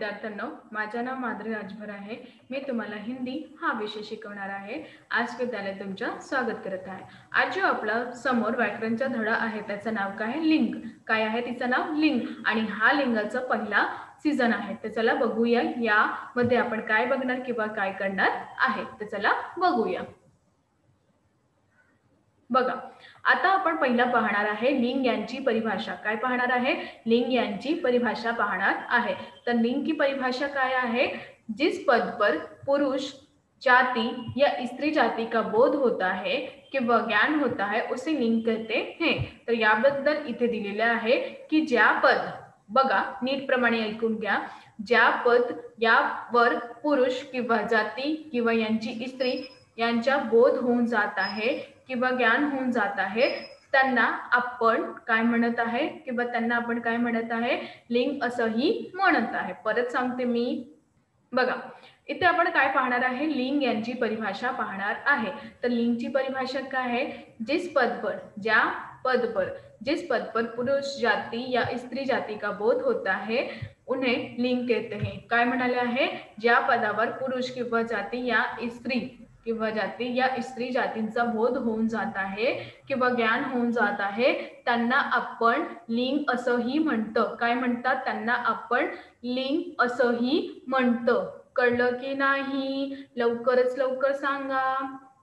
विद्यार्थ्यांनो, माझे नाव माधुरी राजभर आहे। मी तुम्हाला हिंदी हा विषय शिकवणार आहे। आज विद्यालय तुमचं स्वागत करत आहे। आज जो आपला समोर व्याकरणचा धडा आहे त्याचं नाव काय आहे? लिंग। काय आहे तिचं नाव? लिंग। आणि हा लिंगाचा पहिला सीझन आहे। तर चला बघूया यामध्ये आपण काय बघणार किंवा काय करणार आहे। तर चला बघूया। बघा, आता आपण पहिला पाहणार आहे लिंग यांची परिभाषा। काय पाहणार आहे? लिंग यांची परिभाषा पाहणार आहे। तर लिंग की परिभाषा काय आहे? जिस पद पर पुरुष जाति या स्त्री जाति का बोध होता है किंवा ज्ञान होता है उसे लिंग कहते हैं। तर याबद्दल इथे दिलेले आहे की ज्या पद, बघा नीट प्रमाणे ऐकून घ्या, ज्या पद यावर पुरुष किंवा जाती किंवा यांची स्त्री यांचा बोध होऊन जात आहे किंवा ज्ञान होऊन जात आहे त्यांना आपण काय म्हणत आहे किंवा त्यांना आपण काय म्हणत आहे? लिंग असंही म्हणत आहे। परत सांगते मी, बघा इथे आपण काय पाहणार आहे? लिंग यांची परिभाषा पाहणार आहे। तर लिंगची परिभाषा काय आहे? जिस पद पर, ज्या पद पर, जिस पद पर पुरुष जाति या स्त्री जाति का बोध होता है उन्हें लिंग कहते हैं। काय म्हणाले आहे? ज्या पदावर पुरुष किंवा जाती या स्त्री किंवा जाती या स्त्री जातींचा बोध होऊन जात आहे किंवा ज्ञान होऊन जात आहे त्यांना आपण लिंग असंही म्हणतो। काय म्हणतात? त्यांना आपण लिंग असंही म्हणतो। कळलं की नाही? लवकरच लवकर सांगा।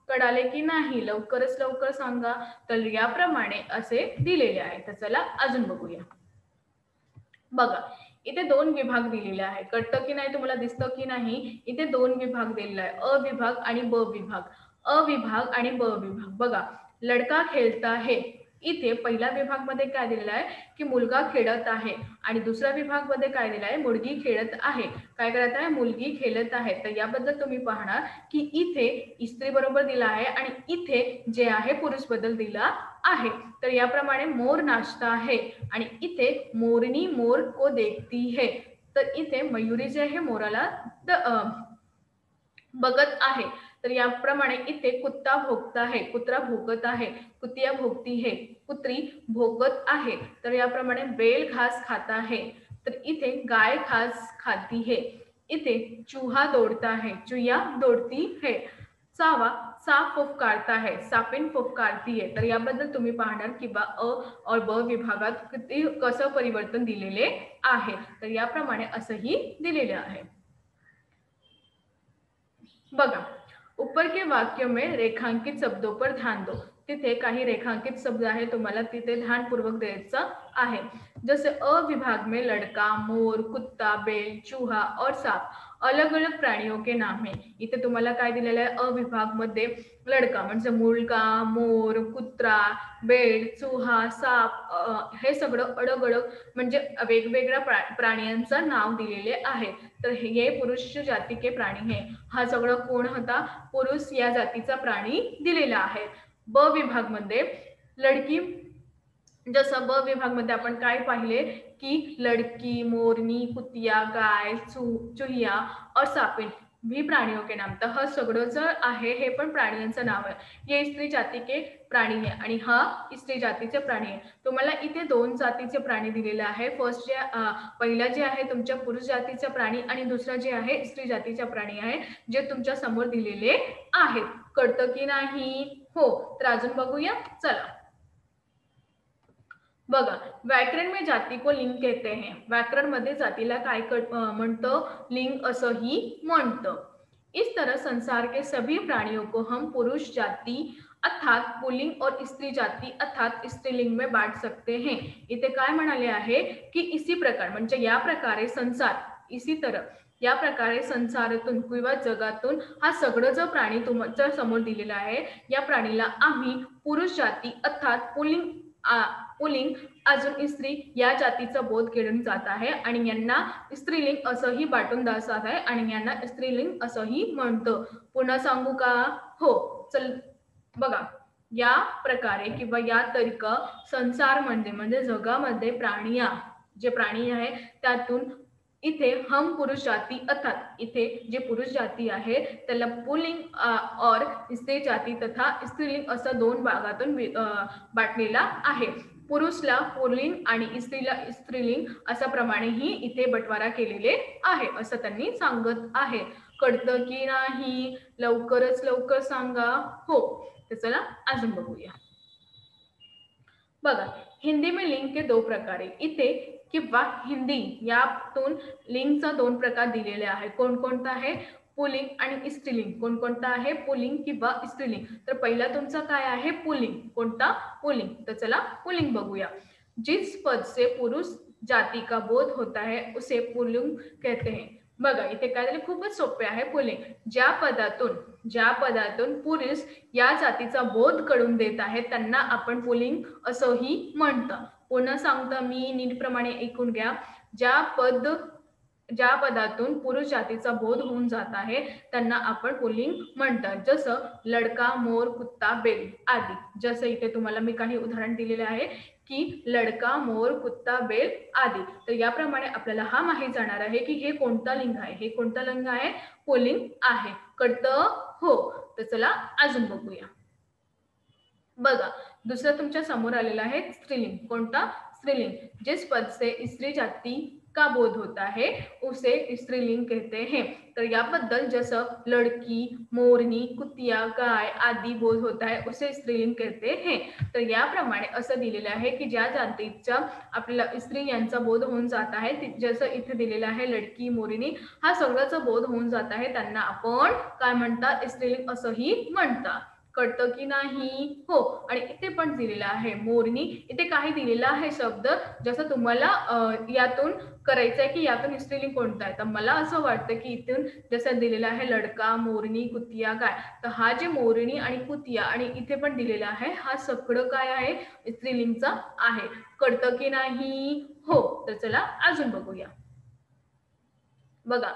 कळाले की नाही? लवकरच लवकर सांगा। तर याप्रमाणे असे दिलेले आहे। तर चला अजून बघूया। बघा इथे दोन विभाग दिलेले आहे। कळतं की नाही? तुम्हाला दिसतं की नाही? इथे दोन विभाग दिलेला आहे, अ विभाग आणि ब विभाग। अ विभाग आणि ब विभाग। बघा, लड़का खेळता है, इथे पहिला विभाग मध्ये काय दिलेला आहे की मुलगा खेळत आहे आणि दुसरा विभाग मध्ये काय दिला आहे? मुलगी खेळत आहे। काय करत आहे? मुलगी खेळत आहे। तर याबद्दल तुम्ही पाहणार की इथे स्त्री बरोबर दिला आहे आणि इथे जे आहे पुरुष बद्दल दिला आहे। तर याप्रमाणे मोर नाचता है आणि इथे मोरनी मोर को देखती है। तर इथे मयुरी जे आहे मोराला बघत आहे। तर याप्रमाणे इथे कुत्ता भोगता है, कुत्रा भोगत आहे, कुतिया भोगती है, कुत्री भोगत आहे। तर याप्रमाणे बैल घास खाता है, तर इथे गाय घास खाती है। इथे चूहा दौड़ता है, चुया दौड़ती है। सावा साप फुफकारता है, सापिन फुफकारती है। तर याबद्दल तुम्ही पाहणार की बा अ और ब विभागात किती कसं परिवर्तन दिलेले आहे। तर याप्रमाणे असंही दिलेले आहे। बघा, ऊपर के वाक्य में रेखांकित शब्दों पर ध्यान दो। तिथे काही रेखांकित शब्द आहे, तुम्हाला तिथे ध्यानपूर्वक द्यायचं आहे। जसे अ विभाग में लड़का, मोर, कुत्ता, बैल, चूहा और सांप अलग अलग प्राणियों के नाम है। इथे तुम्हाला काय दिलेलं आहे? अ विभाग मध्ये लड़का म्हणजे मुलगा, मोर, कुत्रा, बैल, चूहा, साप हे सगळं अलग अलग म्हणजे वेगवेगळ्या प्राण्यांचं नाव दिलेले आहे। तर हे पुरुष जाती के प्राणी है। हा सगळं कोण होता? पुरुष या जातीचा प्राणी दिलेला आहे। ब विभाग मध्ये लड़की, जसं ब विभाग मध्ये आपण काय पाहिले की लड़की, मोरनी, कुतिया, गाय, चुहिया और सापिन भी प्राणियों के नाम। तर हा सगळं जर आहे हे पण प्राण्यांचं नाव आहे। ये स्त्री जाती के प्राणी आहे आणि हा स्त्री जातीचे प्राणी आहे। तुम्हाला इथे दोन जातीचे प्राणी दिलेले आहे। फर्स्ट जे पहिला जे आहे तुमच्या पुरुष जातीचा प्राणी आणि दुसरा जे आहे स्त्री जातीचा प्राणी आहे, जे तुमच्या समोर दिलेले आहेत। कळतं की नाही? हो। तर अजून बघूया, चला बघा, व्याकरण में जाति को लिंग कहते हैं। व्याकरण मध्ये जातीला काय म्हणतो? लिंग असंही म्हणतो। इस तरह संसार के सभी प्राणियों को हम पुरुष जाति अर्थात पुल्लिंग और स्त्री जाति अर्थात स्त्रीलिंग में बांट सकते हैं। इथे काय म्हणाले आहे की इसी प्रकार म्हणजे या प्रकारे संसार, इसी तरह या प्रकारे संसारातून किंवा जगातून हा सगळं जो प्राणी तुमच्या समोर दिलेला आहे या प्राणीला आम्ही पुरुष जाती अर्थात पुल्लिंग अजून स्त्री या जातीचा बोध केला जात आहे आणि यांना स्त्रीलिंग असंही बाटून दाखवत आहे आणि यांना स्त्रीलिंग असंही म्हणतो। पुन्हा सांगू का? हो। चल बघा, या प्रकारे किंवा या तरीका संसार म्हणजे जगामध्ये प्राणी, जे प्राणी आहे त्यातून इथे हम पुरुष जाती अर्थात इथे जे पुरुष जाती आहे त्याला पुल्लिंग और स्त्री जाती तथा स्त्रीलिंग असं दोन भागातून बाटलेला आहे। पुरुषला पुल्लिंग आणि स्त्रीला स्त्रीलिंग अशा प्रमाणेही इथे बटवारा केलेले आहे असं त्यांनी सांगत आहे. कळतं की नाही? लवकरच लवकर सांगा. हो, तर चला अजून बघूया. बघा, हिंदी में लिंग के दो प्रकार आहे. इथे किंवा हिंदी यातून लिंगचा दोन प्रकार दिलेले आहे. कोणकोणता आहे? पुल्लिंग आणि स्त्रीलिंग. कोणकोणता आहे? पुल्लिंग किंवा स्त्रीलिंग. तर पहिला तुमचा काय आहे? पुल्लिंग. कोणता? पुल्लिंग. तर चला पुल्लिंग बघूया. जिस पद से पुरुष जाति का बोध होता है उसे पुल्लिंग कहते हैं. बघा, इथे काय झालं? खूपच सोपे आहे. पुल्लिंग. ज्या पदातून पुरुष या जातीचा बोध करून देत आहे त्यांना आपण पुल्लिंग असंही म्हणतं. पुन्हा सांगतं मी, नीटप्रमाणे ऐकून घ्या. ज्या पदातून पुरुष जातीचा बोध होऊन जात आहे त्यांना आपण पुल्लिंग म्हणतात. जसं लडका, मोर, कुत्ता, बेल आदी. जसं इथे तुम्हाला मी काही उदाहरण दिलेले आहे की लडका, मोर, कुत्ता, बेल आदी. तर याप्रमाणे आपल्याला हा माहीत जाणार आहे की हे कोणता लिंग आहे. हे कोणता लिंग आहे? पुल्लिंग आहे. कळतं? हो. तर चला अजून बघूया. बघा, दुसरं तुमच्या समोर आलेलं आहे स्त्रीलिंग. कोणता? स्त्रीलिंग. जिस पद से स्त्री जाती का बोध होता है उसे स्त्रीलिंग कहते हैं. तर याबद्दल जसं लडकी, मोरनी, कुतिया, गाय आदी बोध होत आहे उसे स्त्रीलिंग कहते हैं. तर याप्रमाणे असं दिलेलं आहे की ज्या जातीचा आपल्याला स्त्री यांचा बोध होऊन जात आहे, जसं इथे दिलेलं आहे लडकी, मोरनी, हा सगळ्याचा बोध होऊन जात आहे त्यांना आपण काय म्हणतात? स्त्रीलिंग असंही म्हणतात. कळतं की नाही? हो. आणि इथे पण दिलेलं आहे मोरनी. इथे काही दिलेला आहे शब्द, जसं तुम्हाला यातून करायचं आहे की यातून स्त्रीलिंग कोणतं आहे. तर मला असं वाटतं की इथून जसं दिलेलं आहे लडका, मोरनी, कुतिया, गाय, तर हा जे मोरनी आणि कुतिया आणि इथे पण दिलेला आहे हा सगळं काय आहे? स्त्रीलिंगचा आहे. कळतं की नाही? हो. तर चला अजून बघूया. बघा,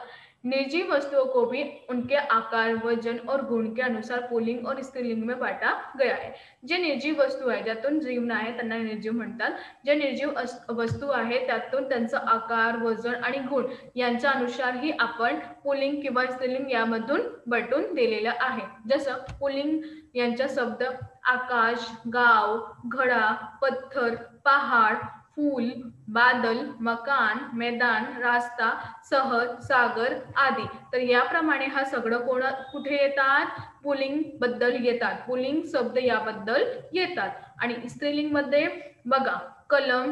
निर्जीव वस्तुओं को भी उनके आकार, वजन और गुण के अनुसार पुल्लिंग और स्त्रीलिंग में बांटा गया है. जे निर्जीव वस्तू आहे ज्यातून जीव नाही त्यांना निर्जीव म्हणतात. जे निर्जीव वस्तू आहे त्यातून त्यांचा आकार, वजन आणि गुण यांच्या अनुसारही आपण पुल्लिंग किंवा स्त्रीलिंग यामधून बटून दिलेलं आहे. जसं पुल्लिंग यांचा शब्द आकाश, गाव, घडा, पत्थर, पहाड, फूल, बादल, मकान, मैदान, रास्ता, शहर, सागर आदी. तर याप्रमाणे हा सगळं कुठे येतात? पुल्लिंग बद्दल येतात. पुल्लिंग शब्द याबद्दल येतात. आणि स्त्रीलिंग मध्ये बघा, कलम,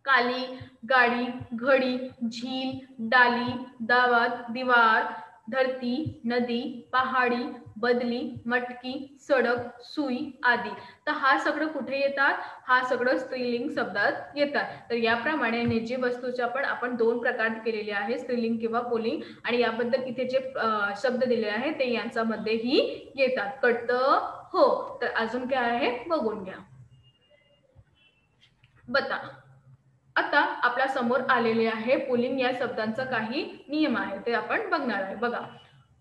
काली, गाड़ी, घड़ी, झील, डाली, दावत, दीवार, धरती, नदी, पहाड़ी, बदली, मटकी, सडक, सुई आदी. तर हा सगळं कुठे येतात? हा सगळं स्त्रीलिंग शब्दात येतात. तर याप्रमाणे निर्जीव वस्तूच्या पण आपण दोन प्रकार केलेले आहे, स्त्रीलिंग किंवा पुल्लिंग. आणि याबद्दल इथे जे शब्द दिलेले आहेत ते यांच्यामध्येही येतात. कळतं? हो. तर अजून काय आहे बघून घ्या. बता, आता आपल्या समोर आलेले आहे पुल्लिंग या शब्दांचा काही नियम आहे ते आपण बघणार आहे. बघा,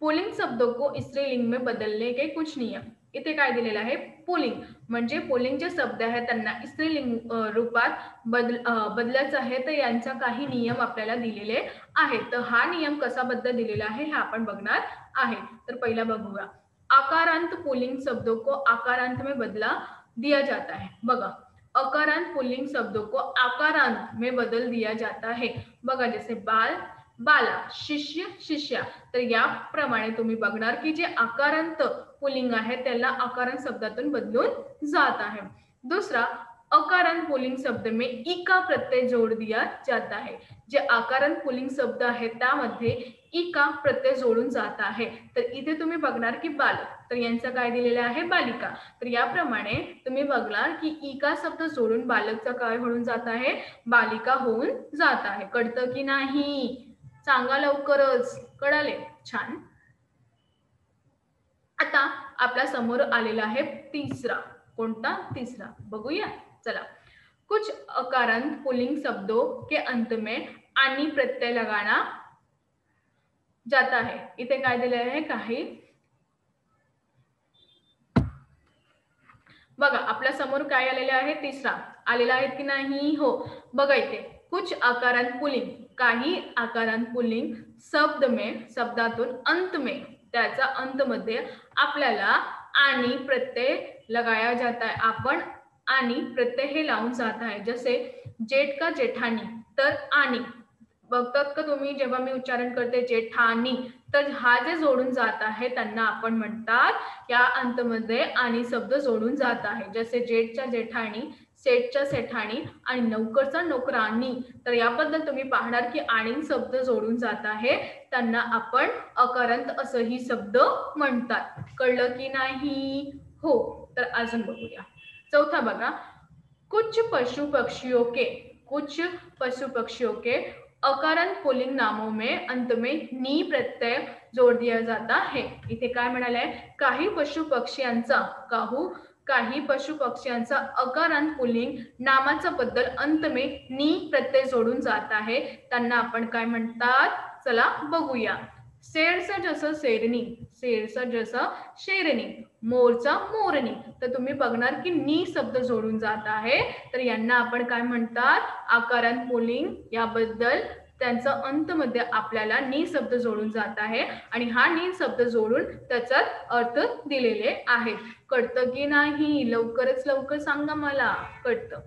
पुल्लिंग शब्दों को स्त्रीलिंग में बदलने के कुछ नियम. इथे काय दिलेलं आहे? पुल्लिंग म्हणजे पुल्लिंग जे शब्द आहेत त्यांना स्त्रीलिंग रूपात बदलायचं आहे. तर यांचा काही नियम आपल्याला दिलेले आहेत. तर हा नियम कसा बद्दल दिलेला आहे हे आपण बघणार आहे. तर पहिला बघूया. आकारांत पुल्लिंग शब्दों को आकारांत में बदला दिया जाता है. बघा, अकारांत पुल्लिंग शब्दों को आकारांत में बदल दिया जाता है. बघा, जैसे बाल, बाला, शिष्य, शिष्या. तर याप्रमाणे तुम्ही बघणार की जे आकारांत पुल्लिंग आहे त्याला आकारांत शब्दातून बदलून जात आहे. दूसरा, अकारांत पुल्लिंग शब्द में ई का प्रत्यय जोड़ दिया जाता है. जे आकारांत पुल्लिंग शब्द आहे त्यामध्ये ई का प्रत्यय जोडून जात आहे. तर इथे तुम्ही बघणार की बालक, तर यांचं काय दिलेलं आहे? बालिका. तर याप्रमाणे तुम्ही बघणार की ई का शब्द जोडून बालकचा काय होऊन जात आहे? बालिका होऊन जात आहे. कळतं की नाही? सांगा लवकरच. कळाले? छान. आता आपल्या समोर आलेला आहे तीसरा. कोणता? तीसरा. बघूया. चला, कुछ अकारांत पुल्लिंग शब्दों के अंत में आणि प्रत्यय लगाना जाता है. इथे काय दिलेलं आहे? काही बघा, आपल्या समोर काय आलेले आहे? तीसरा आलेला आहे की नाही? हो. बघा, इथे कुछ आकारांत पुल्लिंग, काही आकारांत पुल्लिंग शब्द में, शब्दातून अंत में, त्याचा अंत मध्ये आपल्याला आणि प्रत्यय लगाया जाता है. आपण आणि प्रत्यय हे लावून जात आहे. जसे जेठ का जेठानी, तर आणि बघतात का तुम्ही, जेव्हा मी उच्चारण करते जेठानी, तर हा जे जोडून जात आहे त्यांना आपण म्हणतात या अंतमध्ये आणि शब्द जोडून जात आहे. जसे जेठच्या जेठाणी, सेठच्या सेठाणी आणि नौकरचा नोकरानी, तर याबद्दल तुम्ही पाहणार की आणि शब्द जोडून जात आहे त्यांना आपण अकारांत असंही शब्द म्हणतात. कळलं की नाही? हो. तर अजून बघूया. चौथा बघा, कुछ पशु पक्षियों के, कुछ पशु पक्षियों के अकारण पुल्लिंग नामों में अंत में नी प्रत्यय जोड दिया जाता है. इथे काय म्हणाले, काही पशु पक्ष्यांचा काही पशु पक्ष्यांचा अकारांत पुल्लिंग नामाचा बद्दल अंत में नी प्रत्यय जोडून जात आहे त्यांना आपण काय म्हणतात, चला बघूया. शेरचं जसं शेरणी, शेरचं जसं शेरणी, मोरचा मोरणी, तर तुम्ही बघणार की नी शब्द जोडून जात आहे तर यांना आपण काय म्हणतात, आकारांत पुल्लिंग. याबद्दल त्यांचा अंत मध्ये आपल्याला नी शब्द जोडून जात आहे आणि हा नी शब्द जोडून त्याच्यात अर्थ दिलेले आहेत. कळतं की नाही? लवकरच लवकर सांगा मला. कळतं.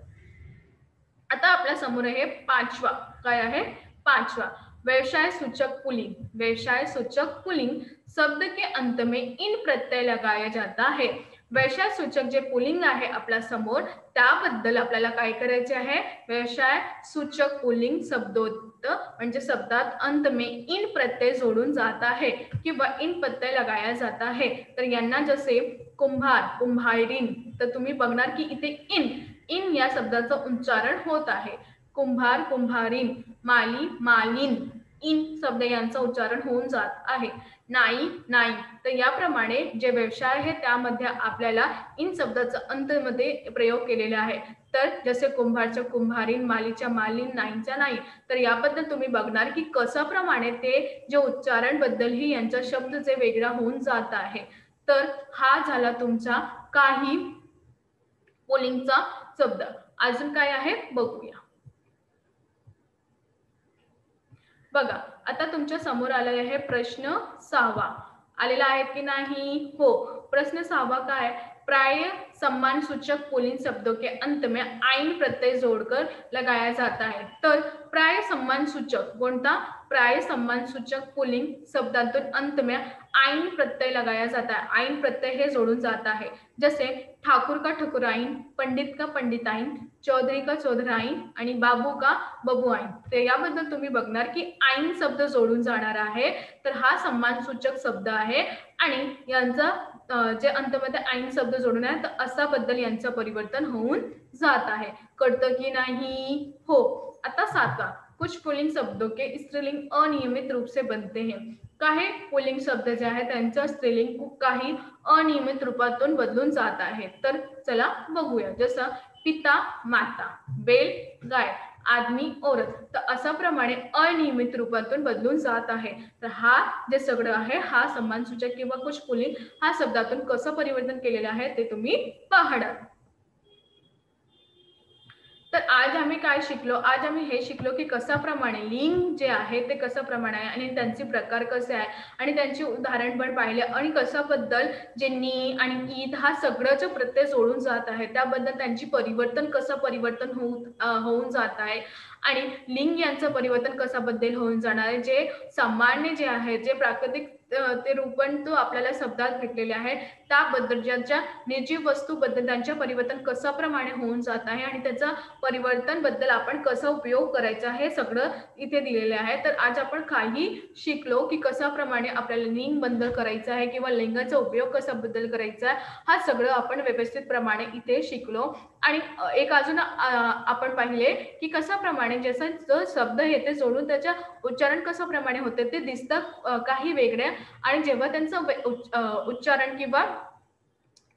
आता आपल्या समोर आहे पाचवा. काय आहे? पाचवा, व्यवसाय सूचक पुल्लिंग. व्यवसाय सूचक पुल्लिंग शब्द के अंत में इन प्रत्यय लगाया जाता है. व्यवसाय सूचक जे पुल्लिंग आहे आपल्या समोर त्याबद्दल आपल्याला काय करायचे आहे, व्यवसाय सूचक पुल्लिंग शब्दोक्त म्हणजे शब्दात अंत में इन प्रत्यय जोडून जात आहे किंवा इन प्रत्यय लगाया जाता है. तर यांना जसे कुंभार, कुंभारीन, तर तुम्ही बघणार की इथे इन या शब्दाचं उच्चारण होत आहे. कुंभार, कुंभारीन, माली, मालिन, इन शब्द यांचं उच्चारण होऊन जात आहे. नाई, नाई, तर याप्रमाणे जे व्यवसाय आहे त्यामध्ये आपल्याला इन शब्दाचा अंतमध्ये प्रयोग केलेला आहे. तर जसे कुंभारच्या कुंभारीन, मालीच्या मालीन, नाईंच्या नाई, तर याबद्दल तुम्ही बघणार की कशा प्रमाणे ते जे उच्चारण बद्दलही यांचा शब्द जे वेगळा होऊन जात आहे. तर हा झाला तुमचा काही पुल्लिंगचा शब्द. अजून काय आहे बघूया. बघा, आता तुमच्या समोर आलेला आहे प्रश्न 6वा. आलेला आहे की नाही? हो. प्रश्न 6वा काय, प्राय सम्मान सूचक पुल्लिंग शब्दों के अंत में आइन प्रत्यय जोड़कर लगाया जाता है. तर प्राय सम्मान सूचक कोणता, प्राय सम्मान सूचक पुल्लिंग शब्दातून अंत में आइन प्रत्यय लगाया जाता है. आइन प्रत्यय हे जोडून जात आहे. जसे ठाकुर का ठकुराईन, पंडित का पंडिताईन, चौधरी का चौधराईन आणि बाबू का बबुआईन. तर याबद्दल तुम्ही बघणार की आईन शब्द जोडून जाणार आहे. तर हा सम्मान सूचक शब्द आहे आणि यांचा जे अंतमध्ये आईन शब्द जोडून आहे तर असा बद्दल यांचं परिवर्तन होऊन जात आहे. कळतं की नाही? हो. आता 7वा, कुछ पुल्लिंग शब्दों के स्त्रीलिंग अनियमित रूप से बनते हैं. काही पुल्लिंग शब्द जे आहे त्यांचं स्त्रीलिंग काही अनियमित रूपातून बदलून जात आहे. तर चला बघूया. जसं पिता, माता, बैल, गाय, आदमी, औरत, तर अशा प्रमाणे अनियमित रूपातून बदलून जात आहे. तर हा जे सगळं आहे हा सम्मानसूचक किंवा कुछ पुल्लिंग हा शब्दातून कसं परिवर्तन केलेलं आहे ते तुम्ही पाहणार. तर आज आम्ही काय शिकलो, आज आम्ही हे शिकलो की कशाप्रमाणे लिंग जे आहे ते कशाप्रमाणे आहे आणि त्यांचे प्रकार कसे आहे आणि त्यांचे उदाहरण पण पाहिले आणि कशाबद्दल जे नी आणि ईद हा सगळंच प्रत्यय जोडून जात आहे त्याबद्दल त्यांची परिवर्तन कसं परिवर्तन होऊन जात आहे आणि लिंग यांचं परिवर्तन कशाबद्दल होऊन जाणार आहे. जे सामान्य जे आहे जे प्राकृतिक ते रूपण तो आपल्याला शब्दात भेटलेले आहे त्याबद्दल ज्यांच्या निर्जीव वस्तूबद्दल त्यांच्या परिवर्तन कशाप्रमाणे होऊन जात आहे आणि त्याचा परिवर्तन बद्दल आपण कसा उपयोग करायचा हे सगळं इथे दिलेले आहे. तर आज आपण काही शिकलो की कशाप्रमाणे आपल्याला लिंग बंद करायचं आहे किंवा लिंगाचा उपयोग कशाबद्दल करायचा आहे हा सगळं आपण व्यवस्थित प्रमाणे इथे शिकलो. आणि एक अजून आपण पाहिले की कशाप्रमाणे जसं जो शब्द आहे ते जोडून त्याच्या उच्चारण कशाप्रमाणे होते ते दिसतं काही वेगळे आणि जेव्हा त्यांचं उच्चारण किंवा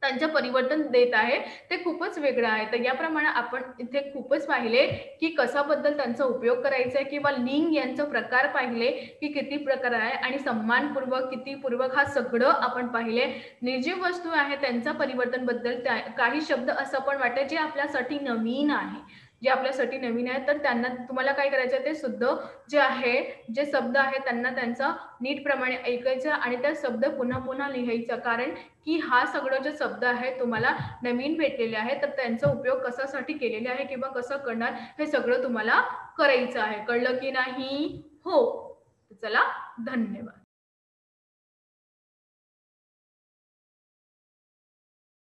त्यांचं परिवर्तन देत आहे ते खूपच वेगळं आहे. तर याप्रमाणे आपण इथे खूपच पाहिले की कशाबद्दल त्यांचा उपयोग करायचा आहे किंवा लिंग यांचं प्रकार पाहिले की किती प्रकार आहे आणि सम्मानपूर्वक किती पूर्वक हा सगळं आपण पाहिले. निर्जीव वस्तू आहे त्यांचा परिवर्तन बद्दल काही शब्द असं पण वाटते जे आपल्यासाठी नवीन आहे जे आपल्यासाठी नवीन आहेत, तर त्यांना तुम्हाला काय करायचं आहे, ते शुद्ध जे आहे, जे शब्द आहेत त्यांना त्यांचा नीटप्रमाणे ऐकायचं आणि त्या शब्द पुन्हा पुन्हा लिहायचा. कारण की हा सगळं जे शब्द आहे तुम्हाला नवीन भेटलेले आहे, तर त्यांचा उपयोग कशासाठी केलेला आहे किंवा कसं करणार हे सगळं तुम्हाला करायचं आहे. कळलं की नाही? हो. चला, धन्यवाद.